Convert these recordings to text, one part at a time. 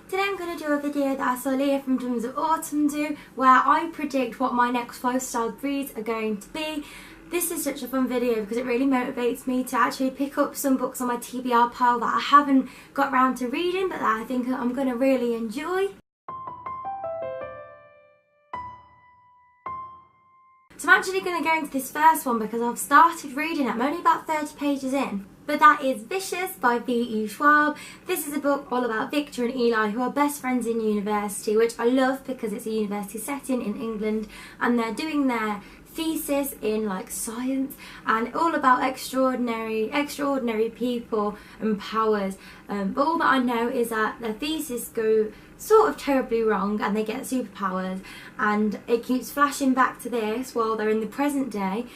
Today I'm going to do a video that I saw Leah from Drums of Autumn do, where I predict what my next 5-star reads are going to be. This is such a fun video because it really motivates me to actually pick up some books on my TBR pile that I haven't got round to reading but that I think I'm going to really enjoy. So I'm actually going to go into this first one because I've started reading it. I'm only about 30 pages in. But that is Vicious by V.E. Schwab. This is a book all about Victor and Eli, who are best friends in university, which I love because it's a university setting in England and they're doing their thesis in like science and all about extraordinary people and powers. But all that I know is that their thesis go sort of terribly wrong and they get superpowers, and it keeps flashing back to this while they're in the present day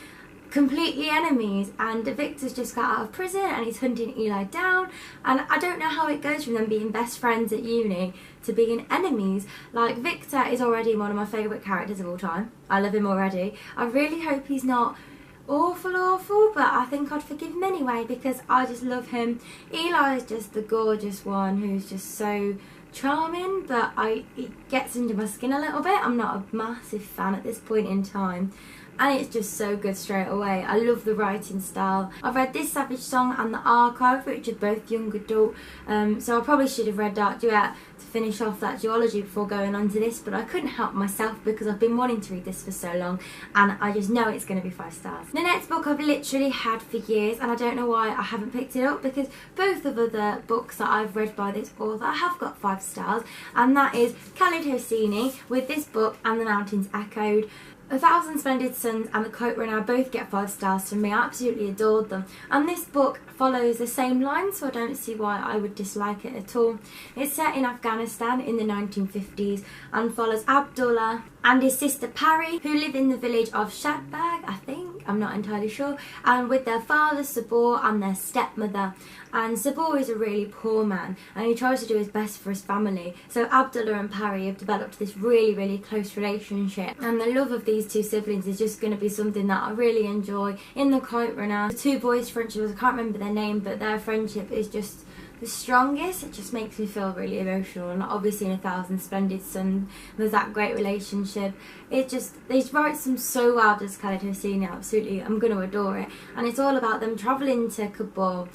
completely enemies, and Victor's just got out of prison and he's hunting Eli down, and I don't know how it goes from them being best friends at uni to being enemies. Like, Victor is already one of my favourite characters of all time. I love him already. I really hope he's not awful, but I think I'd forgive him anyway because I just love him. Eli is just the gorgeous one who's just so charming, but it gets under my skin a little bit. I'm not a massive fan at this point in time. And it's just so good straight away. I love the writing style. I've read This Savage Song and The Archive, which are both young adult, so I probably should have read Dark Duet to finish off that duology before going on to this, but I couldn't help myself because I've been wanting to read this for so long and I just know it's going to be 5 stars. The next book I've literally had for years and I don't know why I haven't picked it up because both of the books that I've read by this author have got 5 stars, and that is Khaled Hosseini with this book and The Mountains Echoed. 1,000 Splendid Suns and The Coat Runner both get 5 stars from me. I absolutely adored them, and this book follows the same line, so I don't see why I would dislike it at all. It's set in Afghanistan in the 1950s and follows Abdullah and his sister Pari, who live in the village of Shatbag, I think, I'm not entirely sure, and with their father Sabor and their stepmother. And Sabor is a really poor man and he tries to do his best for his family, so Abdullah and Pari have developed this really close relationship, and the love of these two siblings is just going to be something that I really enjoy. In The Coat Runner, the two boys' friendship, I can't remember their name, but their friendship is just the strongest. It just makes me feel really emotional, and obviously in 1,000 Splendid Suns there's that great relationship. It just, they write them so well, does Khaled Hosseini. Absolutely, I'm going to adore it. And it's all about them travelling to Kabul,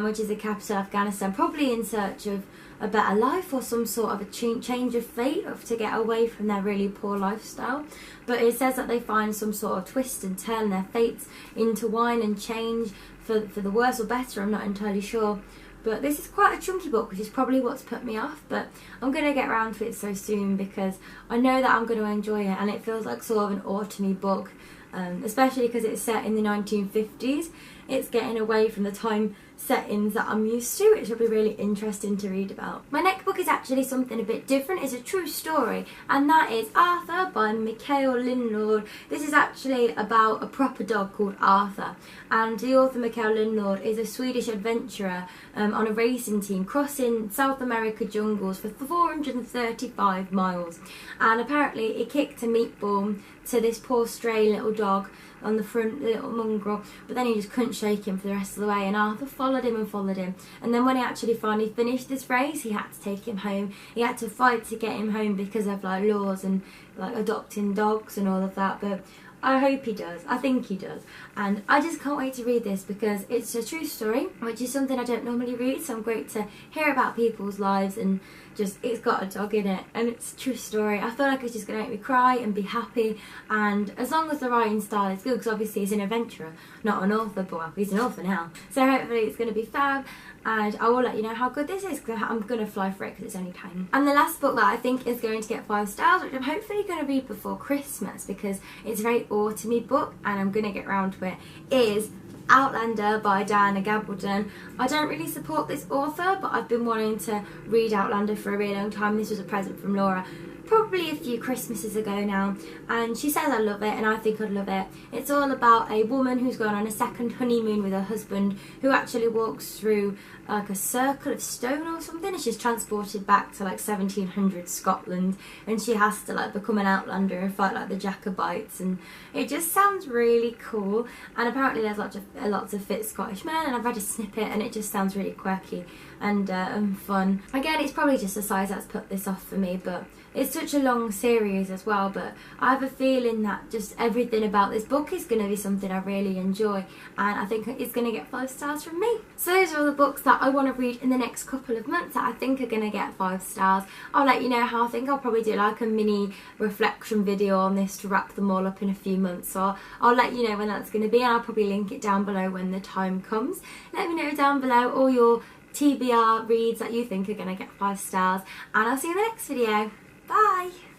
which is the capital of Afghanistan, probably in search of a better life or some sort of a change of fate, to get away from their really poor lifestyle. But it says that they find some sort of twist and turn their fates into wine and change for the worse or better. I'm not entirely sure. But this is quite a chunky book, which is probably what's put me off, but I'm going to get around to it so soon because I know that I'm going to enjoy it, and it feels like sort of an autumny book, especially because it's set in the 1950s. It's getting away from the time settings that I'm used to, which will be really interesting to read about. My next book is actually something a bit different. It's a true story, and that is Arthur by Mikael Lindlord. This is actually about a proper dog called Arthur, and the author Mikael Lindlord is a Swedish adventurer on a racing team crossing South America jungles for 435 miles, and apparently he kicked a meatball to this poor stray little dog on the front, little mongrel, but then he just couldn't shake him for the rest of the way, and Arthur followed him, and then when he actually finally finished this race, he had to take him home. He had to fight to get him home because of like laws and like adopting dogs and all of that, but I hope he does. I think he does. And I just can't wait to read this because it's a true story, which is something I don't normally read, so I'm great to hear about people's lives, and just, it's got a dog in it and it's a true story. I feel like it's just going to make me cry and be happy, and as long as the writing style is good, because obviously he's an adventurer, not an author, but well, he's an author now. So hopefully it's going to be fab, and I will let you know how good this is because I'm going to fly for it because it's only tiny. And the last book that I think is going to get 5 stars, which I'm hopefully going to read before Christmas because it's a very autumny book and I'm going to get around to it, is Outlander by Diana Gabaldon. I don't really support this author, but I've been wanting to read Outlander for a really long time. This was a present from Laura probably a few Christmases ago now, and she says I love it and I think I'd love it. It's all about a woman who's gone on a second honeymoon with her husband, who actually walks through like a circle of stone or something, and she's transported back to like 1700 Scotland, and she has to like become an outlander and fight like the Jacobites, and it just sounds really cool. And apparently there's lots of fit Scottish men, and I've read a snippet and it just sounds really quirky and fun. Again, it's probably just the size that's put this off for me, but it's such a long series as well, but I have a feeling that just everything about this book is going to be something I really enjoy, and I think it's going to get 5 stars from me. So those are all the books that I want to read in the next couple of months that I think are going to get 5 stars. I'll let you know how I think. I'll probably do like a mini reflection video on this to wrap them all up in a few months, so I'll let you know when that's going to be, and I'll probably link it down below when the time comes. Let me know down below all your TBR reads that you think are going to get 5 stars, and I'll see you in the next video. Bye!